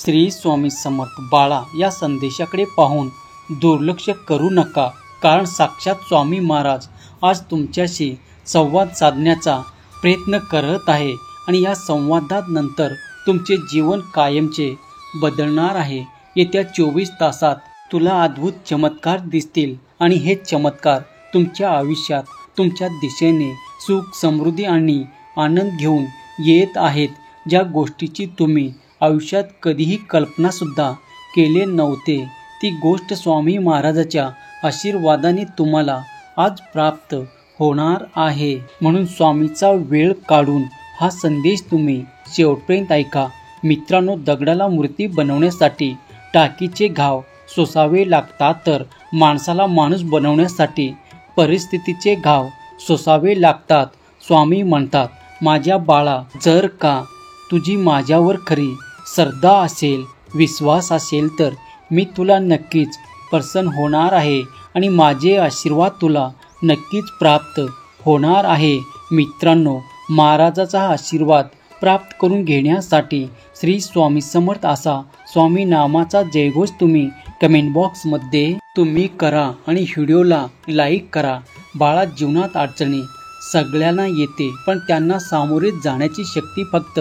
श्री स्वामी समर्थ. बाळा, या संदेशाकडे पाहून दुर्लक्ष करू नका, कारण साक्षात स्वामी महाराज आज तुमच्याशी संवाद साधण्याचा प्रयत्न करत आहे आणि या संवादानंतर तुमचे जीवन कायमचे बदलणार आहे. येत्या 24 तासात तुला अद्भुत चमत्कार दिसतील आणि हे चमत्कार तुमच्या आयुष्यात तुमच्या दिशेने सुख, समृद्धी आणि आनंद घेऊन येत आहेत. ज्या गोष्टीची तुम्ही आयुष्यात कधीही कल्पनासुद्धा केले नव्हते, ती गोष्ट स्वामी महाराजाच्या आशीर्वादाने तुम्हाला आज प्राप्त होणार आहे. म्हणून स्वामीचा वेळ काढून हा संदेश तुम्ही शेवटपर्यंत ऐका. मित्रांनो, दगडाला मूर्ती बनवण्यासाठी टाकीचे घाव सोसावे लागतात, तर माणसाला माणूस बनवण्यासाठी परिस्थितीचे घाव सोसावे लागतात. स्वामी म्हणतात, माझ्या बाळा, जर का तुझी माझ्यावर खरी श्रद्धा असेल, विश्वास असेल, तर मी तुला नक्कीच प्रसन्न होणार आहे आणि माझे आशीर्वाद तुला नक्कीच प्राप्त होणार आहे. मित्रांनो, महाराजाचा हा आशीर्वाद प्राप्त करून घेण्यासाठी श्री स्वामी समर्थ असा स्वामी नामाचा जयघोष तुम्ही कमेंट बॉक्समध्ये तुम्ही करा आणि व्हिडिओला लाईक करा. बाळा, जीवनात अडचणी सगळ्यांना येते, पण त्यांना सामोरे जाण्याची शक्ती फक्त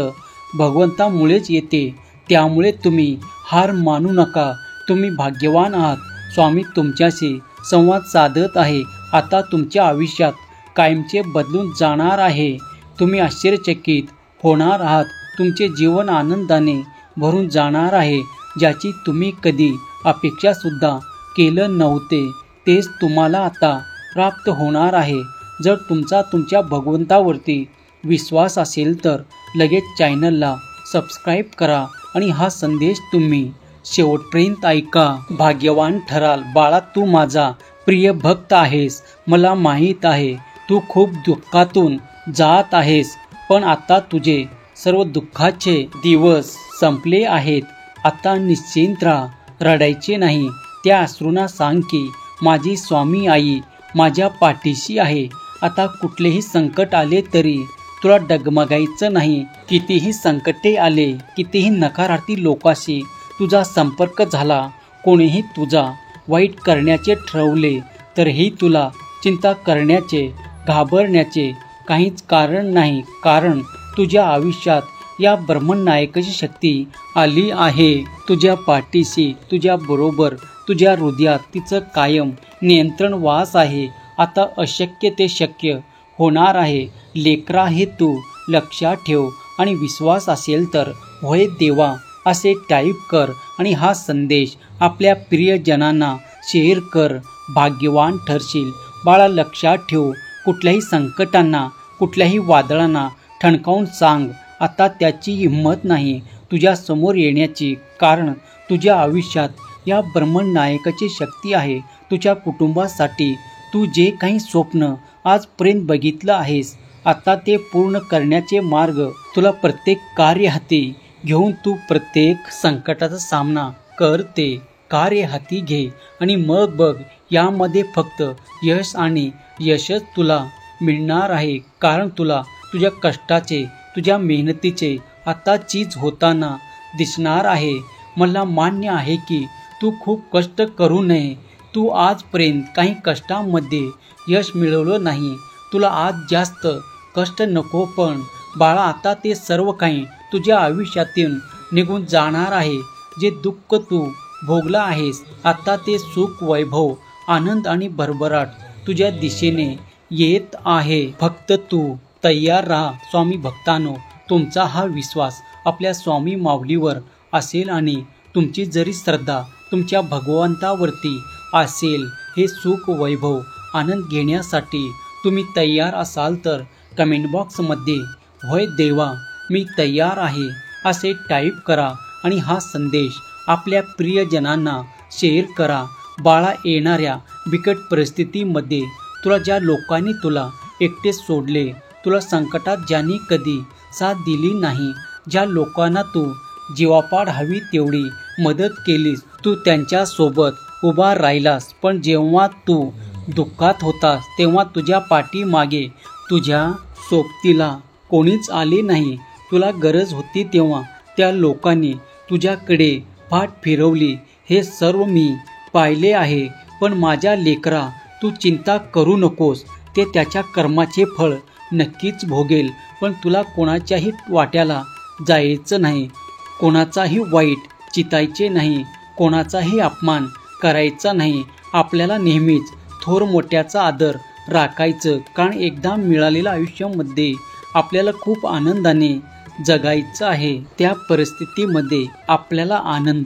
भगवंतामुळेच येते. त्यामुळे तुम्ही हार मानू नका. तुम्ही भाग्यवान आहात. स्वामी तुमच्याशी संवाद साधत आहे. आता तुमच्या आयुष्यात कायमचे बदलून जाणार आहे. तुम्ही आश्चर्यचकित होणार आहात. तुमचे जीवन आनंदाने भरून जाणार आहे. ज्याची तुम्ही कधी अपेक्षासुद्धा केलं नव्हते, तेच तुम्हाला आता प्राप्त होणार आहे. जर तुमच्या भगवंतावरती विश्वास असेल तर लगेच चॅनलला सबस्क्राईब करा आणि हा संदेश तुम्ही शेवटपर्यंत ऐका. भाग्यवान ठराल. बाळा, तू माझा प्रिय भक्त आहेस. मला माहीत आहे तू खूप दुःखातून जात आहेस, पण आता तुझे सर्व दुःखाचे दिवस संपले आहेत. आता निश्चिंत राहा, रडायचे नाही. त्या अश्रूंना सांग की माझी स्वामी आई माझ्या पाठीशी आहे. आता कुठलेही संकट आले तरी तुला डगमगायचं नाही. कितीही संकटे आले, कितीही नकारार्थी लोकांशी तुझा संपर्क झाला, कोणीही तुझा वाईट करण्याचे ठरवले, तरीही तुला चिंता करण्याचे, घाबरण्याचे काहीच कारण नाही. कारण तुझ्या आयुष्यात या ब्रह्मनायकाची शक्ती आली आहे. तुझ्या पाठीशी, तुझ्या बरोबर, तुझ्या हृदयात तिचं कायम नियंत्रण वास आहे. आता अशक्य ते शक्य होणार आहे. लेकरा, हे तू लक्षात ठेव आणि विश्वास असेल तर होय देवा असे टाईप कर आणि हा संदेश आपल्या प्रियजनांना शेअर कर. भाग्यवान ठरशील. बाळा, लक्षात ठेव, कुठल्याही संकटांना, कुठल्याही वादळांना ठणकावून सांग आता त्याची हिंमत नाही तुझ्या समोर येण्याची. कारण तुझ्या आयुष्यात या ब्रह्मनायकाची शक्ती आहे. तुझ्या कुटुंबासाठी तू जे काही स्वप्न आजपर्यंत बघितलं आहेस, आता ते पूर्ण करण्याचे मार्ग तुला प्रत्येक कार्य हाती घेऊन तू प्रत्येक संकटाचा सामना कर. ते कार्य हाती घे आणि मग बघ, यामध्ये फक्त यश आणि यशच तुला मिळणार आहे. कारण तुला तुझ्या कष्टाचे, तुझ्या मेहनतीचे आता चीज होताना दिसणार आहे. मला मान्य आहे की तू खूप कष्ट करू नये. तू आजपर्यंत काही कष्टामध्ये यश मिळवलं नाही. तुला आज जास्त कष्ट नको, पण बाळा, आता ते सर्व काही तुझ्या आयुष्यातून निघून जाणार आहे. जे दुःख तू भोगला आहेस, आता ते सुख, वैभव, आनंद आणि भरभराट तुझ्या दिशेने येत आहे. फक्त तू तयार राहा. स्वामी भक्तांनो, तुमचा हा विश्वास आपल्या स्वामी माऊलीवर असेल आणि तुमची जरी श्रद्धा तुमच्या भगवंतावरती असेल, हे सुख, वैभव, आनंद घेण्यासाठी तुम्ही तयार असाल तर कमेंट बॉक्समध्ये होय देवा मी तयार आहे असे टाईप करा आणि हा संदेश आपल्या प्रियजनांना शेअर करा. बाळा, येणाऱ्या बिकट परिस्थितीमध्ये तुला ज्या लोकांनी तुला एकटे सोडले, तुला संकटात ज्यांनी कधी साथ दिली नाही, ज्या लोकांना तू जीवापाड हवी तेवढी मदत केलीस, तू त्यांच्यासोबत उभा राहिलास, पण जेव्हा तू दुःखात होतास तेव्हा तुझ्या पाठीमागे तुझ्या सोबतीला कोणीच आले नाही. तुला गरज होती तेव्हा त्या लोकांनी तुझ्याकडे पाठ फिरवली हे सर्व मी पाहिले आहे. पण माझ्या लेकरा, तू चिंता करू नकोस. ते त्याच्या कर्माचे फळ नक्कीच भोगेल. पण तुला कोणाच्याही वाट्याला जायचं नाही. कोणाचाही वाईट चितायचे नाही. कोणाचाही अपमान करायचा नाही. आपल्याला नेहमीच थोर मोठ्याचा आदर राखायचं. कारण एकदा मिळालेल्या आयुष्यामध्ये आपल्याला खूप आनंदाने जगायचं आहे. त्या परिस्थितीमध्ये आपल्याला आनंद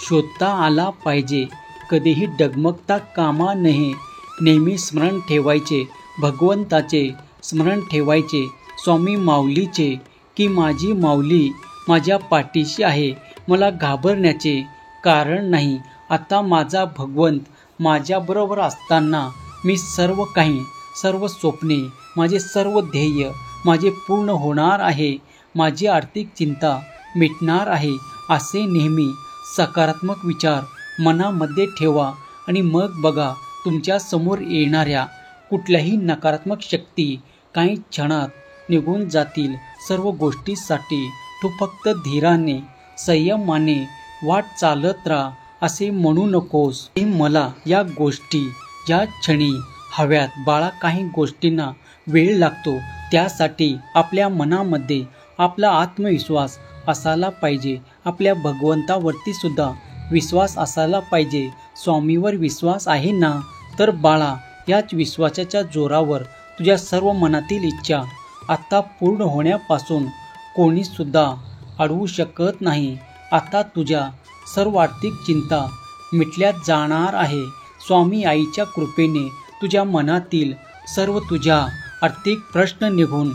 शोधता आला पाहिजे. कधीही डगमगता कामा नये. नेहमी स्मरण ठेवायचे भगवंताचे, स्मरण ठेवायचे स्वामी माऊलीचे, की माझी माऊली माझ्या पाठीशी आहे. मला घाबरण्याचे कारण नाही. आता माझा भगवंत माझ्याबरोबर असताना मी सर्व काही, सर्व स्वप्ने, माझे सर्व ध्येय माझे पूर्ण होणार आहे. माझी आर्थिक चिंता मिटणार आहे. असे नेहमी सकारात्मक विचार मनामध्ये ठेवा आणि मग बघा तुमच्या समोर येणाऱ्या कुठल्याही नकारात्मक शक्ती काही क्षणात निघून जातील. सर्व गोष्टीसाठी तू फक्त धीराने, संयमाने वाट चालत राहा असे म्हणू नकोस. मला या गोष्टी या क्षणी हव्यात. बाळा, काही गोष्टींना वेळ लागतो. त्यासाठी आपल्या मनामध्ये आपला आत्मविश्वास असायला पाहिजे. आपल्या भगवंतावरती सुद्धा विश्वास असायला पाहिजे. स्वामीवर विश्वास आहे ना? तर बाळा, याच विश्वासाच्या जोरावर तुझ्या सर्व मनातील इच्छा आता पूर्ण होण्यापासून कोणीसुद्धा अडवू शकत नाही. आता तुझ्या सर्व आर्थिक चिंता मिटल्या जाणार आहे. स्वामी आईच्या कृपेने तुझ्या मनातील सर्व तुझ्या आर्थिक प्रश्न निघून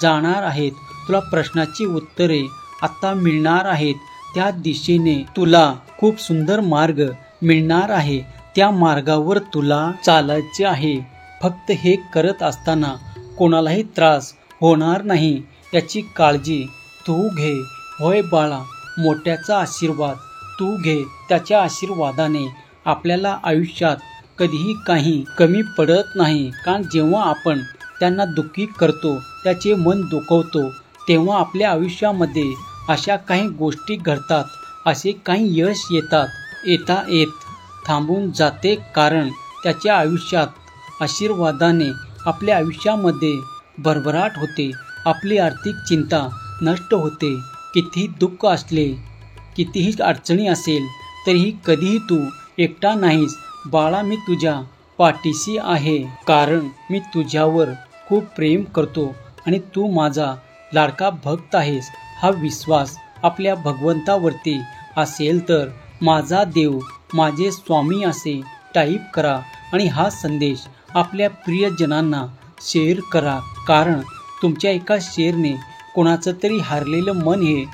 जाणार आहेत. तुला प्रश्नाची उत्तरे आता मिळणार आहेत. त्या दिशेने तुला खूप सुंदर मार्ग मिळणार आहे. त्या मार्गावर तुला चालायचे आहे. फक्त हे करत असताना कोणालाही त्रास होणार नाही याची काळजी तू घे. होय बाळा, मोठ्याचा आशीर्वाद तू घे. त्याच्या आशीर्वादाने आपल्याला आयुष्यात कधीही काही कमी पडत नाही. कारण जेव्हा आपण त्यांना दुःखी करतो, त्याचे मन दुखवतो, तेव्हा आपल्या आयुष्यामध्ये अशा काही गोष्टी घडतात. असे काही यश येता येत थांबून जाते. कारण त्याच्या आयुष्यात आशीर्वादाने आपल्या आयुष्यामध्ये भरभराट होते. आपली आर्थिक चिंता नष्ट होते. कितीही दुःख असले, कितीही अडचणी असेल तरीही कधीही तू एकटा नाहीस. बाळा, मी तुझ्या पाठीशी आहे. कारण मी तुझ्यावर खूप प्रेम करतो आणि तू माझा लाडका भक्त आहेस. हा विश्वास आपल्या भगवंतावरती असेल तर माझा देव, माझे स्वामी असे टाईप करा आणि हा संदेश आपल्या प्रियजनांना शेअर करा. कारण तुमच्या एका शेअरने कोणाचं तरी हारलेलं मन हे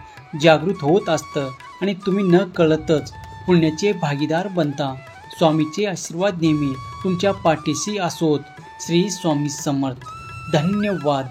जागृत होत असतं आणि तुम्ही न कळतच पुण्याचे भागीदार बनता. स्वामीचे आशीर्वाद नेहमी तुमच्या पाठीशी असोत. श्री स्वामी समर्थ. धन्यवाद.